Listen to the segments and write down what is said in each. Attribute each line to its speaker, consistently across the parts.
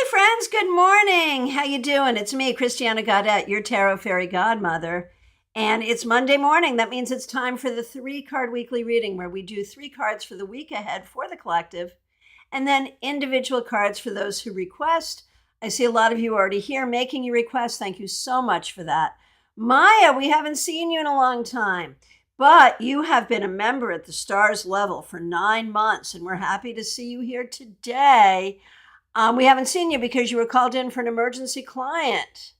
Speaker 1: friends, good morning. How you doing? It's me, Christiana Gaudet, your tarot fairy godmother. And it's Monday morning. That means it's time for the 3-card weekly reading where we do 3 cards for the week ahead for the collective and then individual cards for those who request. I see a lot of you already here making your requests. Thank you so much for that. Maya, we haven't seen you in a long time, but you have been a member at the stars level for 9 months, and we're happy to see you here today. We haven't seen you because you were called in for an emergency client,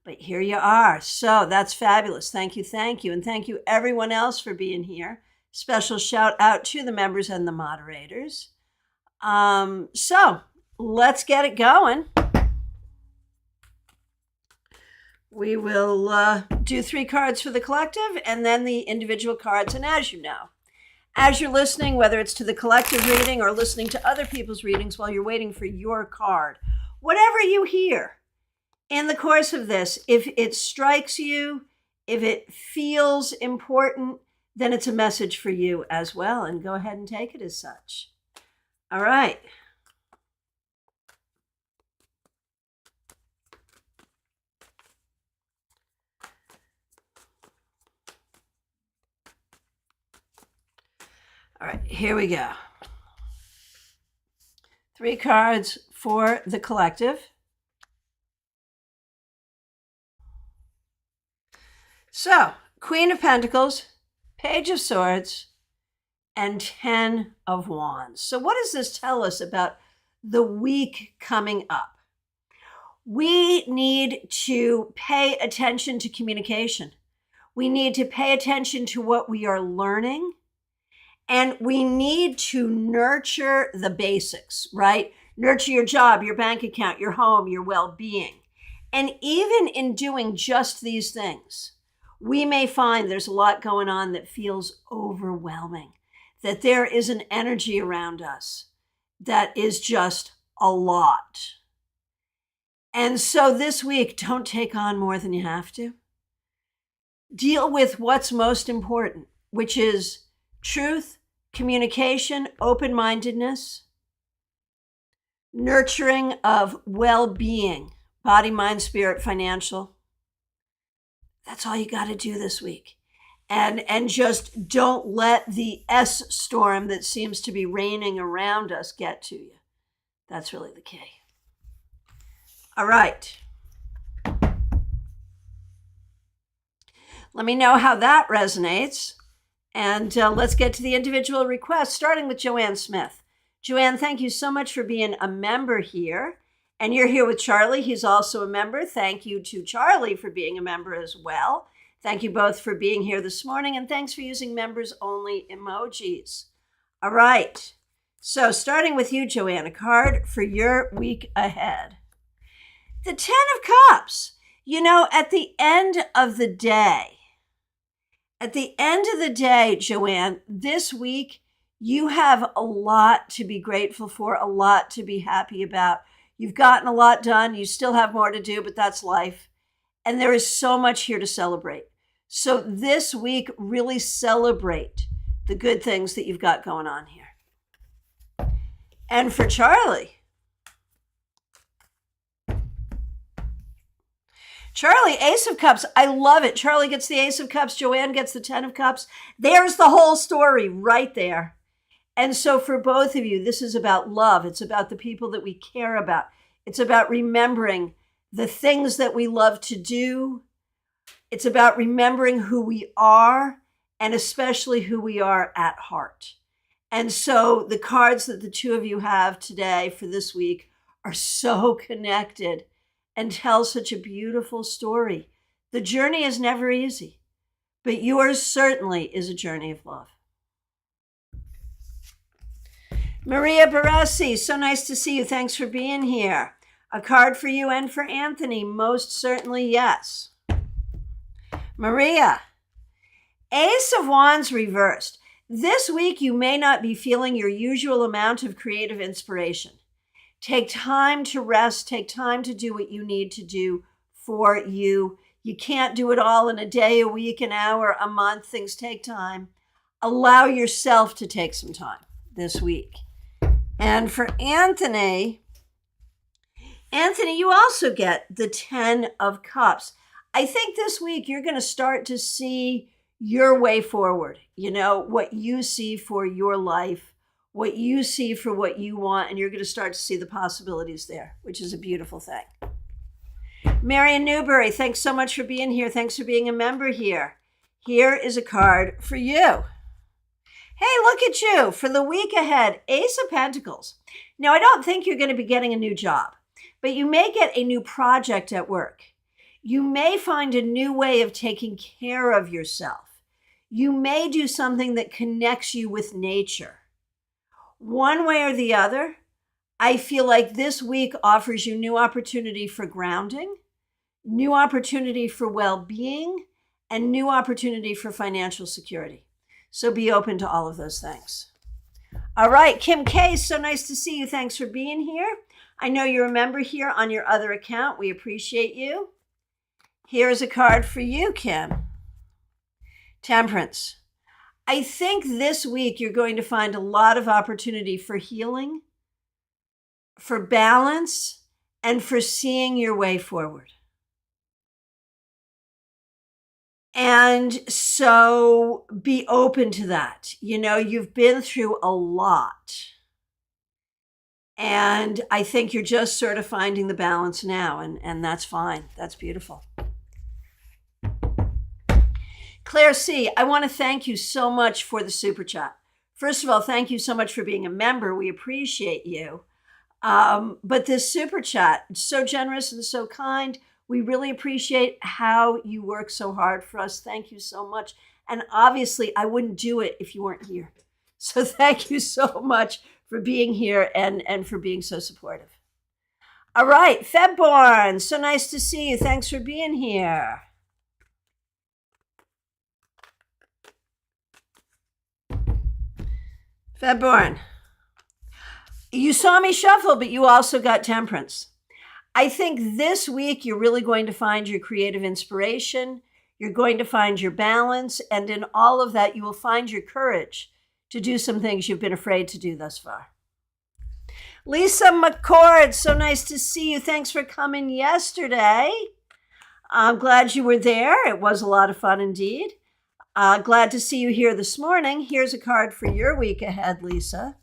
Speaker 1: but here you are. So that's fabulous. Thank you. And thank you everyone else for being here. Special shout out to the members and the moderators. So let's get it going. We will do 3 cards for the collective and then the individual cards. And as you know, as you're listening, whether it's to the collective reading or listening to other people's readings while you're waiting for your card, whatever you hear in the course of this, if it strikes you, if it feels important, then it's a message for you as well. And go ahead and take it as such. All right. All right, here we go. 3 cards for the collective. So, Queen of Pentacles, Page of Swords, and 10 of Wands. So what does this tell us about the week coming up? We need to pay attention to communication. We need to pay attention to what we are learning. And we need to nurture the basics, right? Nurture your job, your bank account, your home, your well-being. And even in doing just these things, we may find there's a lot going on that feels overwhelming, that there is an energy around us that is just a lot. And so this week, don't take on more than you have to. Deal with what's most important, which is truth, communication, open-mindedness, nurturing of well-being, body, mind, spirit, financial. That's all you got to do this week. And just don't let the S storm that seems to be raining around us get to you. That's really the key. All right. Let me know how that resonates. And let's get to the individual requests, starting with Joanne Smith. Joanne, thank you so much for being a member here. And you're here with Charlie. He's also a member. Thank you to Charlie for being a member as well. Thank you both for being here this morning. And thanks for using members-only emojis. All right. So starting with you, Joanne, a card for your week ahead. The 10 of Cups. You know, at the end of the day, Joanne, this week, you have a lot to be grateful for, a lot to be happy about. You've gotten a lot done. You still have more to do, but that's life. And there is so much here to celebrate. So this week, really celebrate the good things that you've got going on here. And for Charlie, Ace of Cups. I love it. Charlie gets the Ace of Cups. Joanne gets the 10 of Cups. There's the whole story right there. And so for both of you, this is about love. It's about the people that we care about. It's about remembering the things that we love to do. It's about remembering who we are, and especially who we are at heart. And so the cards that the two of you have today for this week are so connected and tell such a beautiful story. The journey is never easy, but yours certainly is a journey of love. Maria Barassi, so nice to see you. Thanks for being here. A card for you and for Anthony, most certainly yes. Maria, Ace of Wands reversed. This week, you may not be feeling your usual amount of creative inspiration. Take time to rest. Take time to do what you need to do for you. You can't do it all in a day, a week, an hour, a month. Things take time. Allow yourself to take some time this week. And for Anthony, Anthony, you also get the 10 of Cups. I think this week you're going to start to see your way forward, what you see for your life, what you see for what you want, and you're going to start to see the possibilities there, which is a beautiful thing. Marion Newberry, thanks so much for being here. Thanks for being a member here. Here is a card for you. Hey, look at you. For the week ahead, Ace of Pentacles. Now, I don't think you're going to be getting a new job, but you may get a new project at work. You may find a new way of taking care of yourself. You may do something that connects you with nature. One way or the other, I feel like this week offers you new opportunity for grounding, new opportunity for well-being, and new opportunity for financial security. So be open to all of those things. All right, Kim K, so nice to see you. Thanks for being here. I know you're a member here on your other account. We appreciate you. Here's a card for you, Kim. Temperance. I think this week you're going to find a lot of opportunity for healing, for balance, and for seeing your way forward. And so be open to that. You've been through a lot. And I think you're just sort of finding the balance now, and that's fine. That's beautiful. Claire C., I want to thank you so much for the super chat. First of all, thank you so much for being a member. We appreciate you. But this super chat, so generous and so kind. We really appreciate how you work so hard for us. Thank you so much. And obviously, I wouldn't do it if you weren't here. So thank you so much for being here and for being so supportive. All right, Febborn, so nice to see you. Thanks for being here. Febborn, you saw me shuffle, but you also got Temperance. I think this week you're really going to find your creative inspiration. You're going to find your balance. And in all of that, you will find your courage to do some things you've been afraid to do thus far. Lisa McCord, so nice to see you. Thanks for coming yesterday. I'm glad you were there. It was a lot of fun indeed. Glad to see you here this morning. Here's a card for your week ahead, Lisa.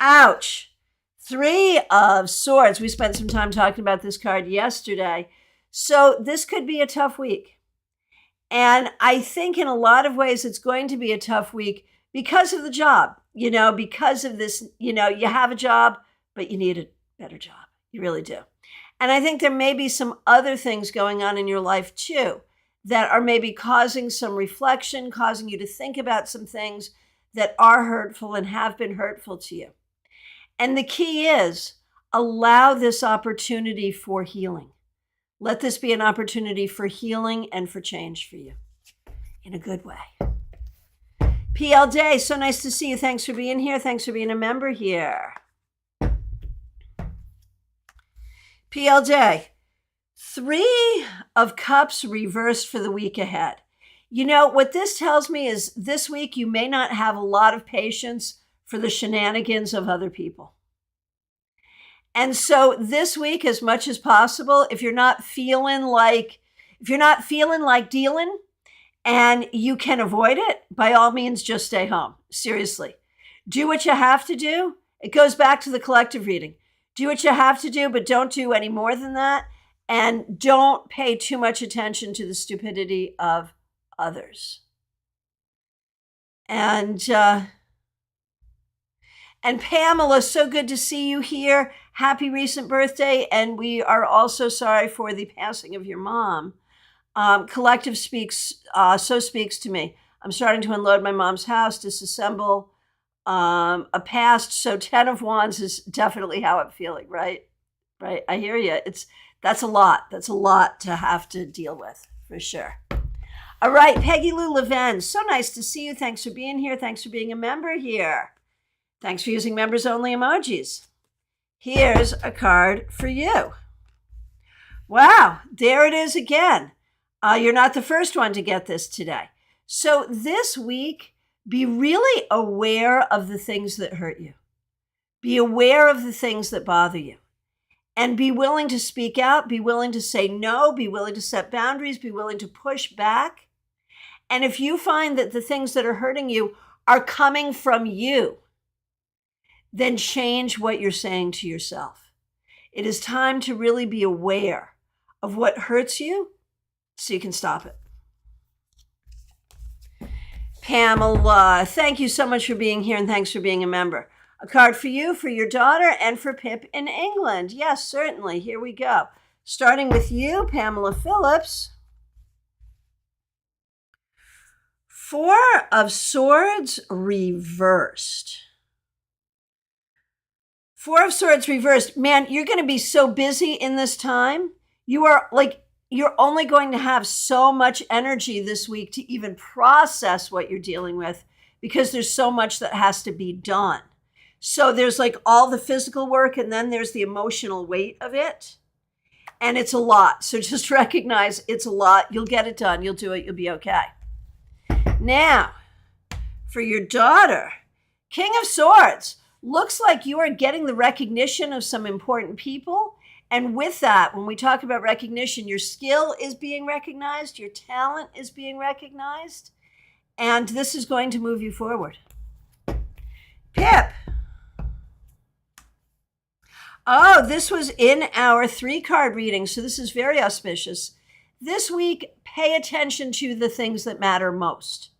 Speaker 1: Ouch. 3 of Swords. We spent some time talking about this card yesterday. So this could be a tough week. And I think in a lot of ways it's going to be a tough week because of the job, because of this, you have a job, but you need a better job. You really do. And I think there may be some other things going on in your life too that are maybe causing some reflection, causing you to think about some things that are hurtful and have been hurtful to you. And the key is allow this opportunity for healing. Let this be an opportunity for healing and for change for you in a good way. PL Day, so nice to see you. Thanks for being here. Thanks for being a member here. PL Day, 3 of Cups reversed for the week ahead. What this tells me is this week you may not have a lot of patience for the shenanigans of other people. And so this week, as much as possible, if you're not feeling like dealing and you can avoid it, by all means, just stay home. Seriously. Do what you have to do. It goes back to the collective reading. Do what you have to do, but don't do any more than that. And don't pay too much attention to the stupidity of others. And Pamela, so good to see you here. Happy recent birthday. And we are also sorry for the passing of your mom. Collective speaks to me. I'm starting to unload my mom's house, disassemble a past. So 10 of Wands is definitely how I'm feeling, right? Right. I hear you. That's a lot. That's a lot to have to deal with, for sure. All right, Peggy Lou Leven, so nice to see you. Thanks for being here. Thanks for being a member here. Thanks for using members-only emojis. Here's a card for you. Wow, there it is again. You're not the first one to get this today. So this week, be really aware of the things that hurt you. Be aware of the things that bother you. And be willing to speak out, be willing to say no, be willing to set boundaries, be willing to push back. And if you find that the things that are hurting you are coming from you, then change what you're saying to yourself. It is time to really be aware of what hurts you so you can stop it. Pamela, thank you so much for being here, and thanks for being a member. A card for you, for your daughter, and for Pip in England. Yes, certainly. Here we go. Starting with you, Pamela Phillips. Four of Swords reversed. Four of Swords reversed. Man, you're going to be so busy in this time. You're only going to have so much energy this week to even process what you're dealing with, because there's so much that has to be done. So there's like all the physical work, and then there's the emotional weight of it. And it's a lot. So just recognize it's a lot. You'll get it done. You'll do it. You'll be okay. Now, for your daughter, King of Swords. Looks like you are getting the recognition of some important people. And with that, when we talk about recognition, your skill is being recognized. Your talent is being recognized. And this is going to move you forward. Pip. Oh, this was in our 3-card reading, so this is very auspicious. This week, pay attention to the things that matter most.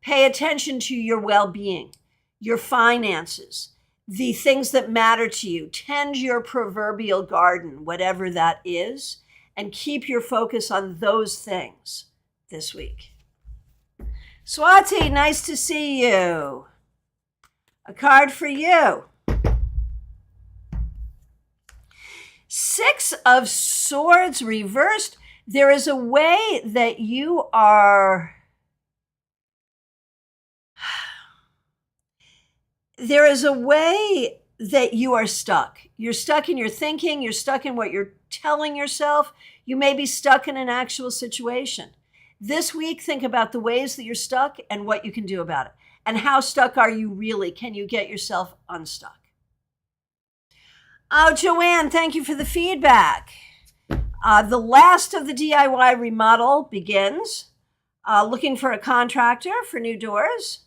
Speaker 1: Pay attention to your well-being, your finances, the things that matter to you. Tend your proverbial garden, whatever that is, and keep your focus on those things this week. Swati, nice to see you. A card for you. 6 of Swords reversed. There is a way that you are... There is a way that you are stuck. You're stuck in your thinking. You're stuck in what you're telling yourself. You may be stuck in an actual situation. This week, think about the ways that you're stuck and what you can do about it. And how stuck are you really? Can you get yourself unstuck? Oh, Joanne, thank you for the feedback. The last of the DIY remodel begins. Looking for a contractor for new doors.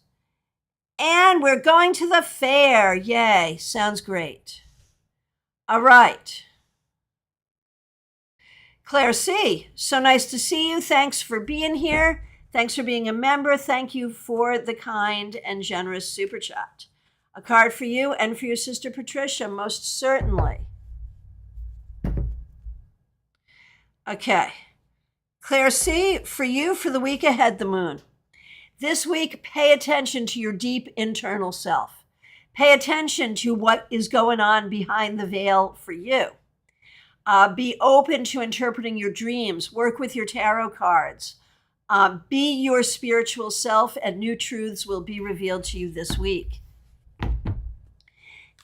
Speaker 1: And we're going to the fair. Yay, sounds great. All right. Claire C., so nice to see you. Thanks for being here. Thanks for being a member. Thank you for the kind and generous super chat. A card for you and for your sister Patricia, most certainly. Okay. Claire C., for you, for the week ahead, the moon. This week, pay attention to your deep internal self. Pay attention to what is going on behind the veil for you. Be open to interpreting your dreams. Work with your tarot cards. Be your spiritual self, and new truths will be revealed to you this week.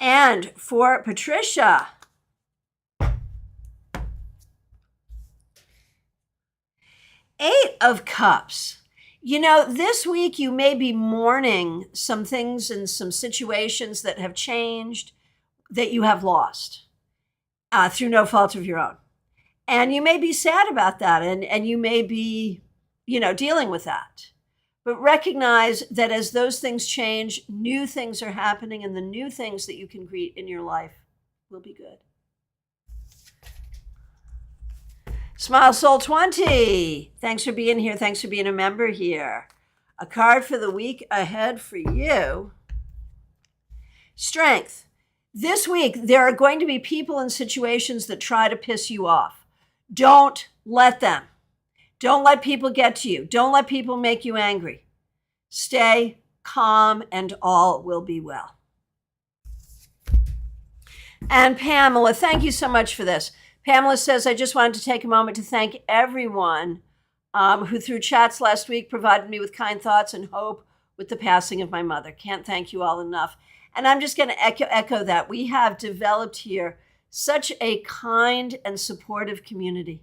Speaker 1: And for Patricia, Eight of Cups. You know, this week you may be mourning some things and some situations that have changed, that you have lost through no fault of your own. And you may be sad about that, and you may be, dealing with that. But recognize that as those things change, new things are happening, and the new things that you can greet in your life will be good. Smile Soul 20. Thanks for being here. Thanks for being a member here. A card for the week ahead for you. Strength. This week, there are going to be people and situations that try to piss you off. Don't let them. Don't let people get to you. Don't let people make you angry. Stay calm and all will be well. And Pamela, thank you so much for this. Pamela says, I just wanted to take a moment to thank everyone who through chats last week provided me with kind thoughts and hope with the passing of my mother. Can't thank you all enough. And I'm just going to echo that. We have developed here such a kind and supportive community.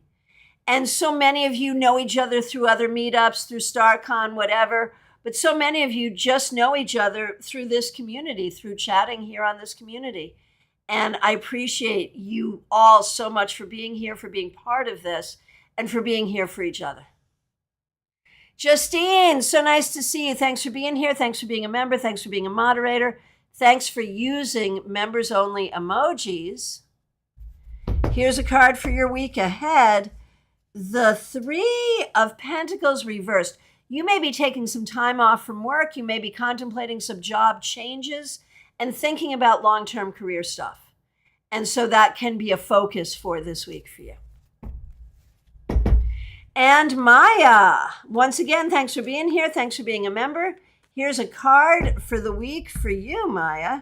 Speaker 1: And so many of you know each other through other meetups, through StarCon, whatever. But so many of you just know each other through this community, through chatting here on this community. And I appreciate you all so much for being here, for being part of this, and for being here for each other. Justine, so nice to see you. Thanks for being here. Thanks for being a member. Thanks for being a moderator. Thanks for using members-only emojis. Here's a card for your week ahead. The Three of Pentacles reversed. You may be taking some time off from work. You may be contemplating some job changes and thinking about long-term career stuff. And so that can be a focus for this week for you. And Maya, once again, thanks for being here. Thanks for being a member. Here's a card for the week for you, Maya.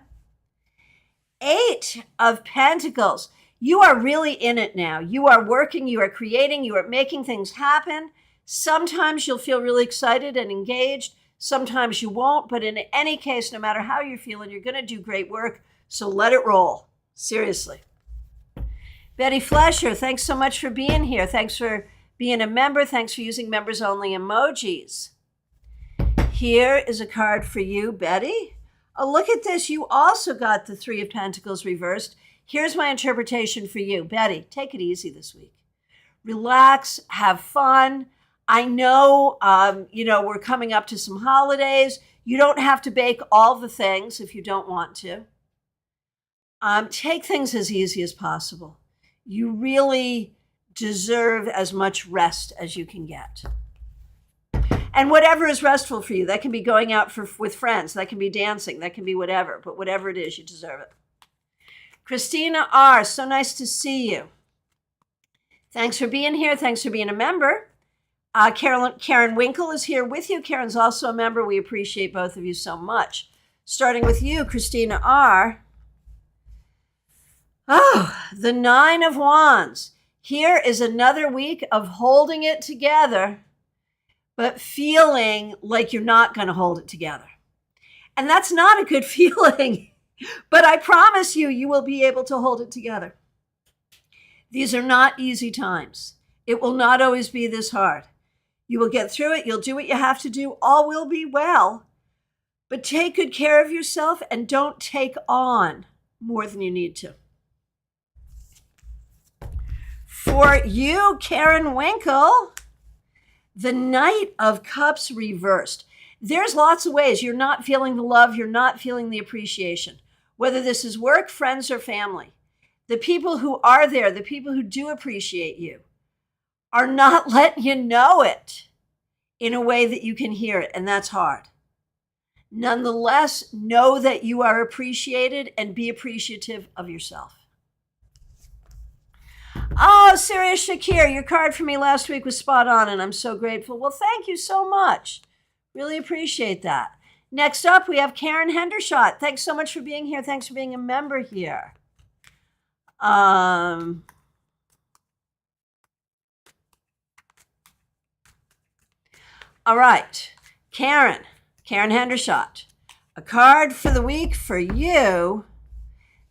Speaker 1: 8 of Pentacles. You are really in it now. You are working, you are creating, you are making things happen. Sometimes you'll feel really excited and engaged. Sometimes you won't, but in any case, no matter how you're feeling, you're going to do great work. So let it roll. Seriously. Betty Flesher, thanks so much for being here. Thanks for being a member. Thanks for using members-only emojis. Here is a card for you, Betty. Oh, look at this. You also got the Three of Pentacles reversed. Here's my interpretation for you. Betty, take it easy this week. Relax, have fun. I know, we're coming up to some holidays. You don't have to bake all the things if you don't want to. Take things as easy as possible. You really deserve as much rest as you can get. And whatever is restful for you, that can be going out with friends, that can be dancing, that can be whatever, but whatever it is, you deserve it. Christina R., so nice to see you. Thanks for being here. Thanks for being a member. Karen Winkle is here with you. Karen's also a member. We appreciate both of you so much. Starting with you, Christina R. Oh, the 9 of Wands. Here is another week of holding it together, but feeling like you're not going to hold it together. And that's not a good feeling, but I promise you, you will be able to hold it together. These are not easy times. It will not always be this hard. You will get through it. You'll do what you have to do. All will be well. But take good care of yourself and don't take on more than you need to. For you, Karen Winkle, the Knight of Cups reversed. There's lots of ways you're not feeling the love, you're not feeling the appreciation, whether this is work, friends, or family. The people who are there, the people who do appreciate you, are not letting you know it in a way that you can hear it, and that's hard. Nonetheless, know that you are appreciated and be appreciative of yourself. Oh, Sirius Shakir, your card for me last week was spot on, and I'm so grateful. Well, thank you so much. Really appreciate that. Next up, we have Karen Hendershot. Thanks so much for being here. Thanks for being a member here. All right, Karen Hendershot. A card for the week for you,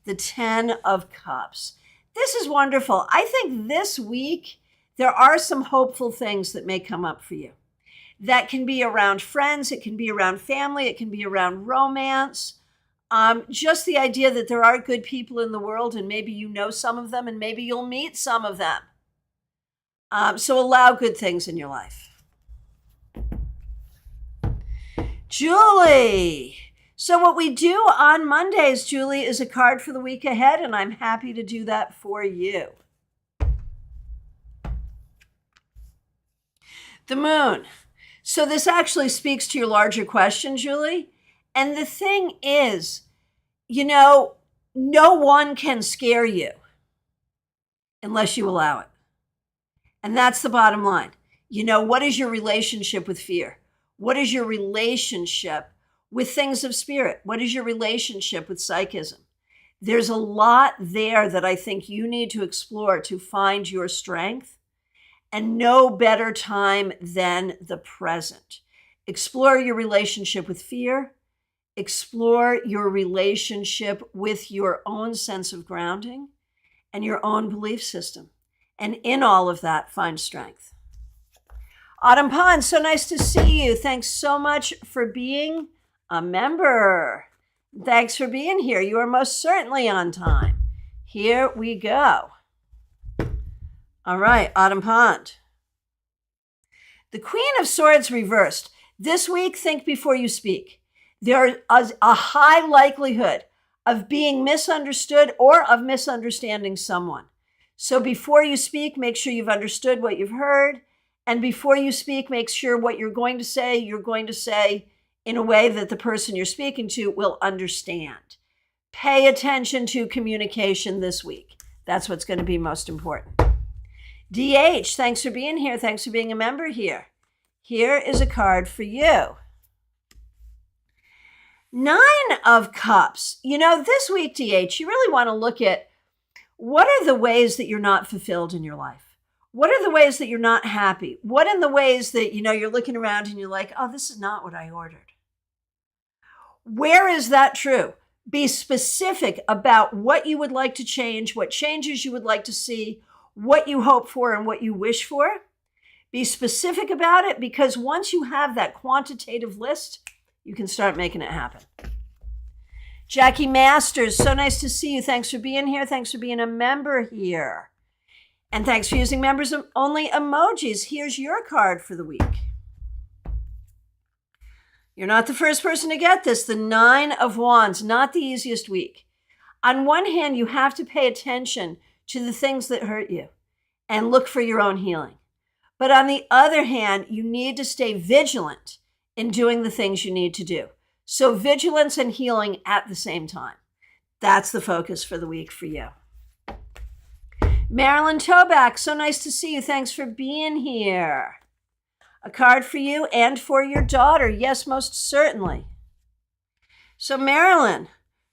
Speaker 1: the 10 of Cups. This is wonderful. I think this week there are some hopeful things that may come up for you. That can be around friends, it can be around family, it can be around romance. Just the idea that there are good people in the world and maybe you know some of them and maybe you'll meet some of them. So allow good things in your life. Julie. So what we do on Mondays, Julie, is a card for the week ahead, and I'm happy to do that for you. The Moon. So this actually speaks to your larger question, Julie. And the thing is, no one can scare you unless you allow it. And that's the bottom line. What is your relationship with fear? What is your relationship with things of spirit? What is your relationship with psychism? There's a lot there that I think you need to explore to find your strength, and no better time than the present. Explore your relationship with fear. Explore your relationship with your own sense of grounding and your own belief system. And in all of that, find strength. Autumn Pond, so nice to see you. Thanks so much for being a member. Thanks for being here. You are most certainly on time. Here we go. All right, Autumn Pond. The Queen of Swords reversed. This week, think before you speak. There is a high likelihood of being misunderstood or of misunderstanding someone. So before you speak, make sure you've understood what you've heard. And before you speak, make sure what you're going to say in a way that the person you're speaking to will understand. Pay attention to communication this week. That's what's going to be most important. DH, thanks for being here. Thanks for being a member here. Here is a card for you. 9 of Cups. This week, DH, you really want to look at what are the ways that you're not fulfilled in your life? What are the ways that you're not happy? What are the ways that, you're looking around and you're like, oh, this is not what I ordered? Where is that true? Be specific about what you would like to change, what changes you would like to see, what you hope for and what you wish for. Be specific about it, because once you have that quantitative list, you can start making it happen. Jackie Masters, so nice to see you. Thanks for being here. Thanks for being a member here. And thanks for using members only emojis. Here's your card for the week. You're not the first person to get this. The 9 of Wands, not the easiest week. On one hand, you have to pay attention to the things that hurt you and look for your own healing. But on the other hand, you need to stay vigilant in doing the things you need to do. So vigilance and healing at the same time. That's the focus for the week for you. Marilyn Toback, so nice to see you. Thanks for being here. A card for you and for your daughter. Yes, most certainly. So Marilyn,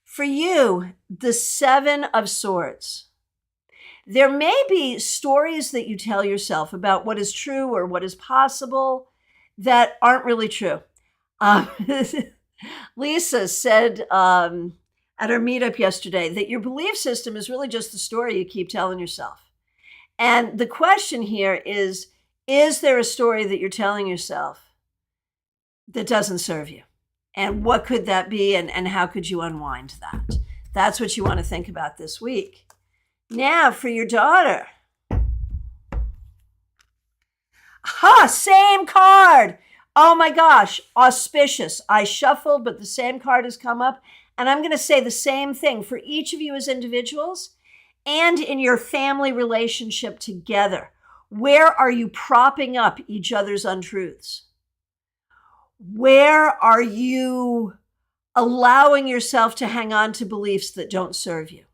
Speaker 1: for you, the 7 of Swords. There may be stories that you tell yourself about what is true or what is possible that aren't really true. Lisa said at our meetup yesterday that your belief system is really just the story you keep telling yourself. And the question here is there a story that you're telling yourself that doesn't serve you? And what could that be? And how could you unwind that? That's what you want to think about this week. Now for your daughter. Same card. Oh my gosh, auspicious. I shuffled, but the same card has come up. And I'm going to say the same thing for each of you as individuals and in your family relationship together. Where are you propping up each other's untruths? Where are you allowing yourself to hang on to beliefs that don't serve you?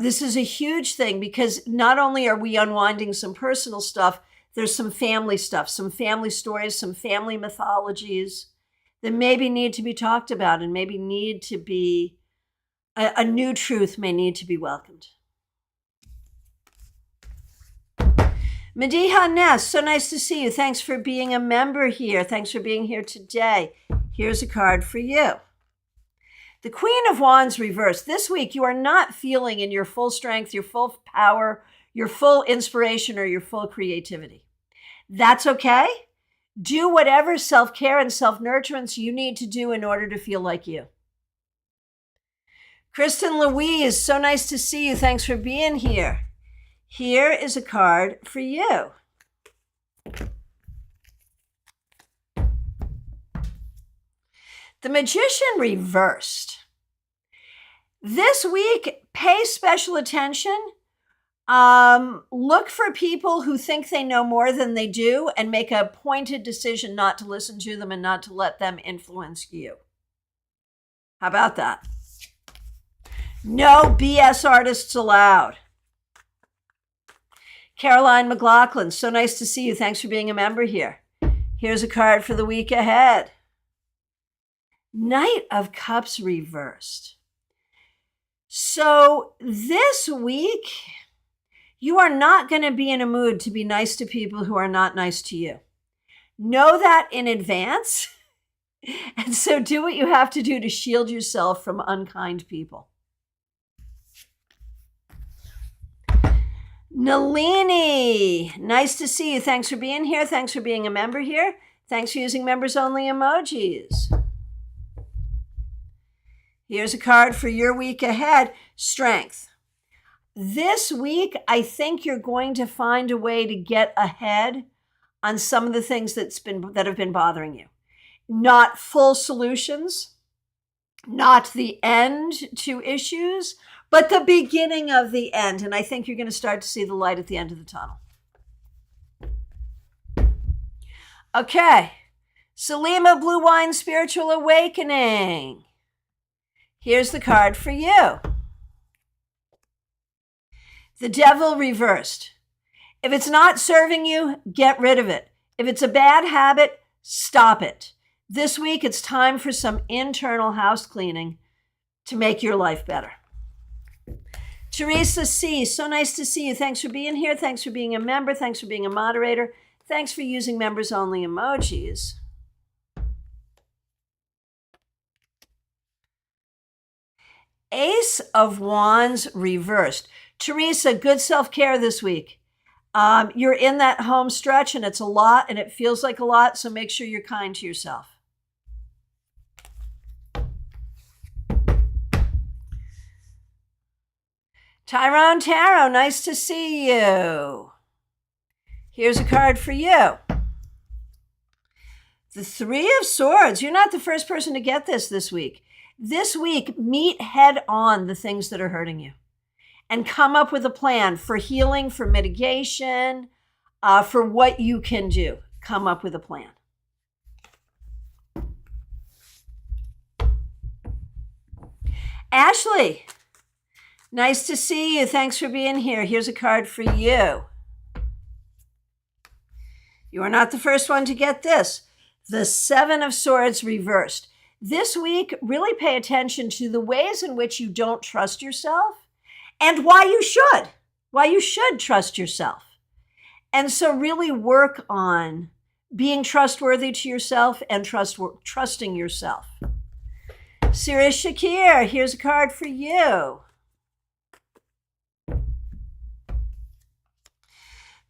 Speaker 1: This is a huge thing, because not only are we unwinding some personal stuff, there's some family stuff, some family stories, some family mythologies that maybe need to be talked about and maybe need to be, a new truth may need to be welcomed. Mediha Ness, so nice to see you. Thanks for being a member here. Thanks for being here today. Here's a card for you. The Queen of Wands reversed. This week, you are not feeling in your full strength, your full power, your full inspiration, or your full creativity. That's okay. Do whatever self-care and self-nurturance you need to do in order to feel like you. Kristen Louise, so nice to see you. Thanks for being here. Here is a card for you. The Magician reversed. This week, pay special attention. Look for people who think they know more than they do and make a pointed decision not to listen to them and not to let them influence you. How about that? No BS artists allowed. Caroline McLaughlin, so nice to see you. Thanks for being a member here. Here's a card for the week ahead. Knight of Cups reversed. So this week, you are not going to be in a mood to be nice to people who are not nice to you. Know that in advance. And so do what you have to do to shield yourself from unkind people. Nalini, nice to see you. Thanks for being here. Thanks for being a member here. Thanks for using members only emojis. Here's a card for your week ahead, strength. This week, I think you're going to find a way to get ahead on some of the things that have been bothering you. Not full solutions, not the end to issues, but the beginning of the end. And I think you're going to start to see the light at the end of the tunnel. Okay. Selima Blue Wine Spiritual Awakening. Here's the card for you. The Devil reversed. If it's not serving you, get rid of it. If it's a bad habit, stop it. This week, it's time for some internal house cleaning to make your life better. Teresa C., so nice to see you. Thanks for being here. Thanks for being a member. Thanks for being a moderator. Thanks for using members-only emojis. Ace of Wands reversed. Teresa, good self-care this week. You're in that home stretch and it's a lot and it feels like a lot, so make sure you're kind to yourself. Tyrone Tarot, nice to see you. Here's a card for you. The Three of Swords. You're not the first person to get this week. This week, meet head on the things that are hurting you and come up with a plan for healing, for mitigation, for what you can do. Come up with a plan. Ashley, nice to see you. Thanks for being here. Here's a card for you. You are not the first one to get this. The Seven of Swords reversed. This week, really pay attention to the ways in which you don't trust yourself and why you should trust yourself. And so really work on being trustworthy to yourself and trusting yourself. Sirius Shakir, here's a card for you.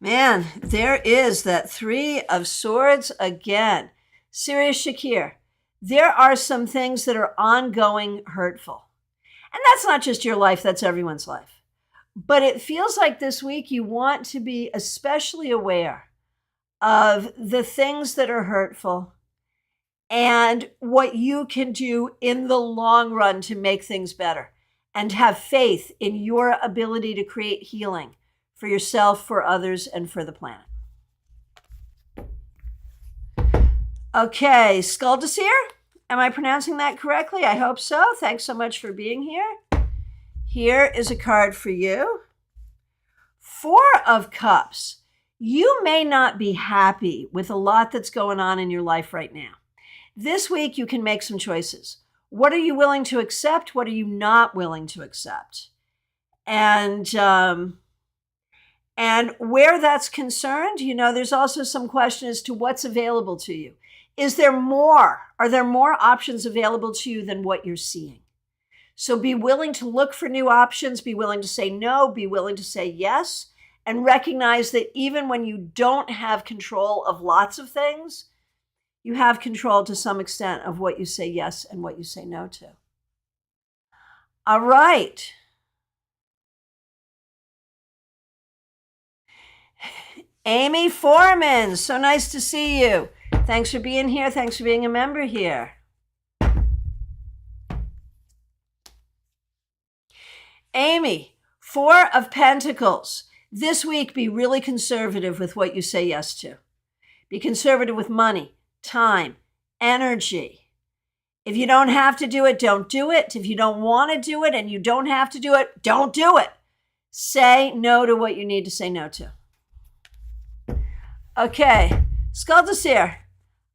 Speaker 1: Man, there is that Three of Swords again. Sirius Shakir, there are some things that are ongoing hurtful. And that's not just your life, that's everyone's life. But it feels like this week you want to be especially aware of the things that are hurtful and what you can do in the long run to make things better and have faith in your ability to create healing for yourself, for others, and for the planet. Okay, Skuldasir, am I pronouncing that correctly? I hope so. Thanks so much for being here. Here is a card for you. Four of Cups. You may not be happy with a lot that's going on in your life right now. This week, you can make some choices. What are you willing to accept? What are you not willing to accept? And where that's concerned, there's also some question as to what's available to you. Is there more? Are there more options available to you than what you're seeing? So be willing to look for new options, be willing to say no, be willing to say yes, and recognize that even when you don't have control of lots of things, you have control to some extent of what you say yes and what you say no to. All right. Amy Foreman, so nice to see you. Thanks for being here. Thanks for being a member here. Amy, Four of Pentacles. This week, be really conservative with what you say yes to. Be conservative with money, time, energy. If you don't have to do it, don't do it. If you don't want to do it and you don't have to do it, don't do it. Say no to what you need to say no to. Okay, Skuldasir,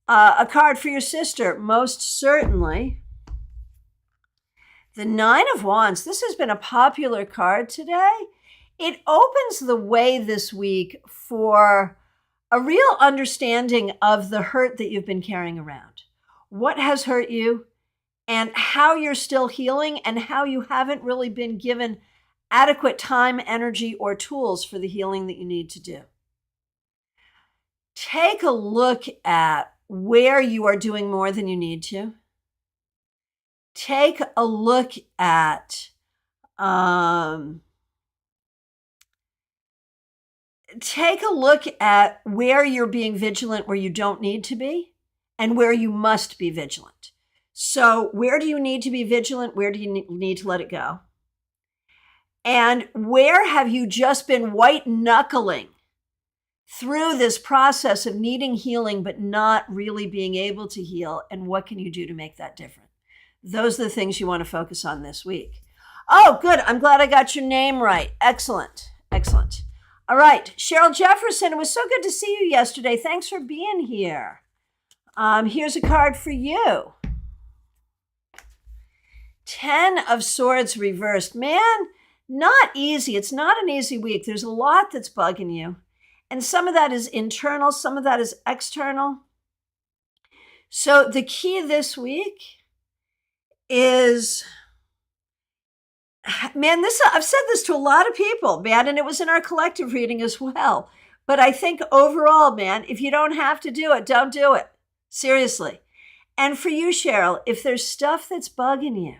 Speaker 1: a card for your sister, most certainly. The Nine of Wands. This has been a popular card today. It opens the way this week for a real understanding of the hurt that you've been carrying around. What has hurt you and how you're still healing and how you haven't really been given adequate time, energy, or tools for the healing that you need to do. Take a look at where you are doing more than you need to take a look at where you're being vigilant, where you don't need to be, and where you must be vigilant. So where do you need to be vigilant? Where do you need to let it go? And where have you just been white knuckling through this process of needing healing, but not really being able to heal? And what can you do to make that different? Those are the things you want to focus on this week. Oh, good. I'm glad I got your name right. Excellent. Excellent. All right. Cheryl Jefferson, it was so good to see you yesterday. Thanks for being here. Here's a card for you. 10 of Swords reversed. Man, not easy. It's not an easy week. There's a lot that's bugging you. And some of that is internal. Some of that is external. So the key this week is, man, I've said this to a lot of people, man, and it was in our collective reading as well. But I think overall, man, if you don't have to do it, don't do it. Seriously. And for you, Cheryl, if there's stuff that's bugging you,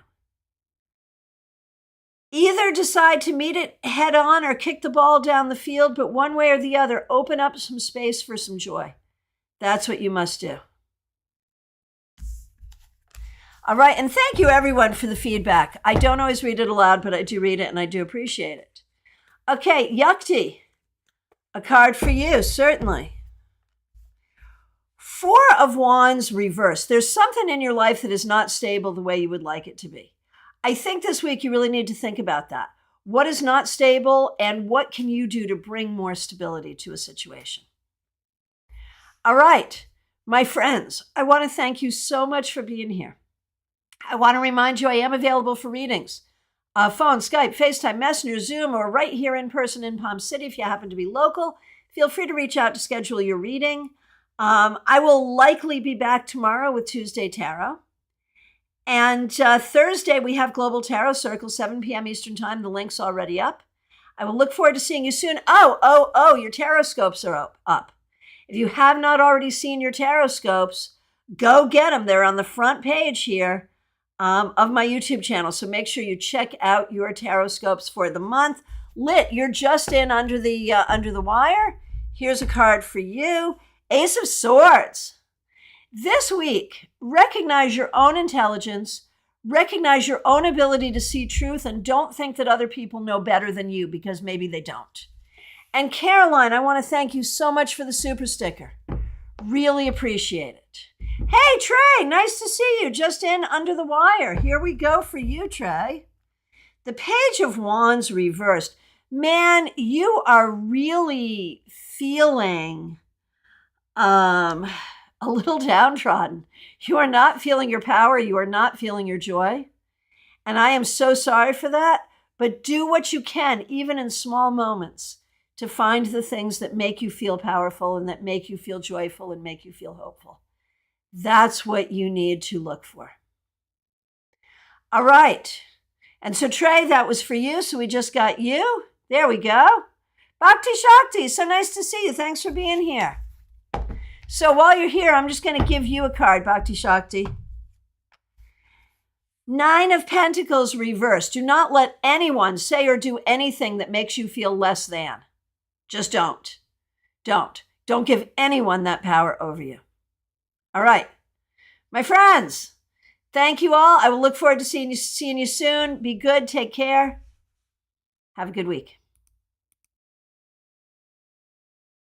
Speaker 1: either decide to meet it head on or kick the ball down the field, but one way or the other, open up some space for some joy. That's what you must do. All right, and thank you everyone for the feedback. I don't always read it aloud, but I do read it and I do appreciate it. Okay, Yukti, a card for you, certainly. 4 of Wands reversed. There's something in your life that is not stable the way you would like it to be. I think this week you really need to think about that. What is not stable and what can you do to bring more stability to a situation? All right, my friends, I want to thank you so much for being here. I want to remind you I am available for readings. Phone, Skype, FaceTime, Messenger, Zoom, or right here in person in Palm City. If you happen to be local, feel free to reach out to schedule your reading. I will likely be back tomorrow with Tuesday Tarot. And Thursday, we have Global Tarot Circle, 7 p.m. Eastern Time. The link's already up. I will look forward to seeing you soon. Oh, your tarot scopes are up. If you have not already seen your tarot scopes, go get them. They're on the front page here of my YouTube channel. So make sure you check out your tarot scopes for the month. Lit, you're just in under the wire. Here's a card for you. Ace of Swords. This week, recognize your own intelligence, recognize your own ability to see truth, and don't think that other people know better than you, because maybe they don't. And Caroline, I want to thank you so much for the super sticker. Really appreciate it. Hey, Trey, nice to see you. Just in under the wire. Here we go for you, Trey. The Page of Wands reversed. Man, you are really feeling a little downtrodden. You are not feeling your power. You are not feeling your joy. And I am so sorry for that. But do what you can, even in small moments, to find the things that make you feel powerful and that make you feel joyful and make you feel hopeful. That's what you need to look for. All right. And so, Trey, that was for you. So we just got you. There we go. Bhakti Shakti, so nice to see you. Thanks for being here. So while you're here, I'm just going to give you a card, Bhakti Shakti. 9 of Pentacles reversed. Do not let anyone say or do anything that makes you feel less than. Just don't. Don't give anyone that power over you. All right. My friends, thank you all. I will look forward to seeing you soon. Be good. Take care. Have a good week.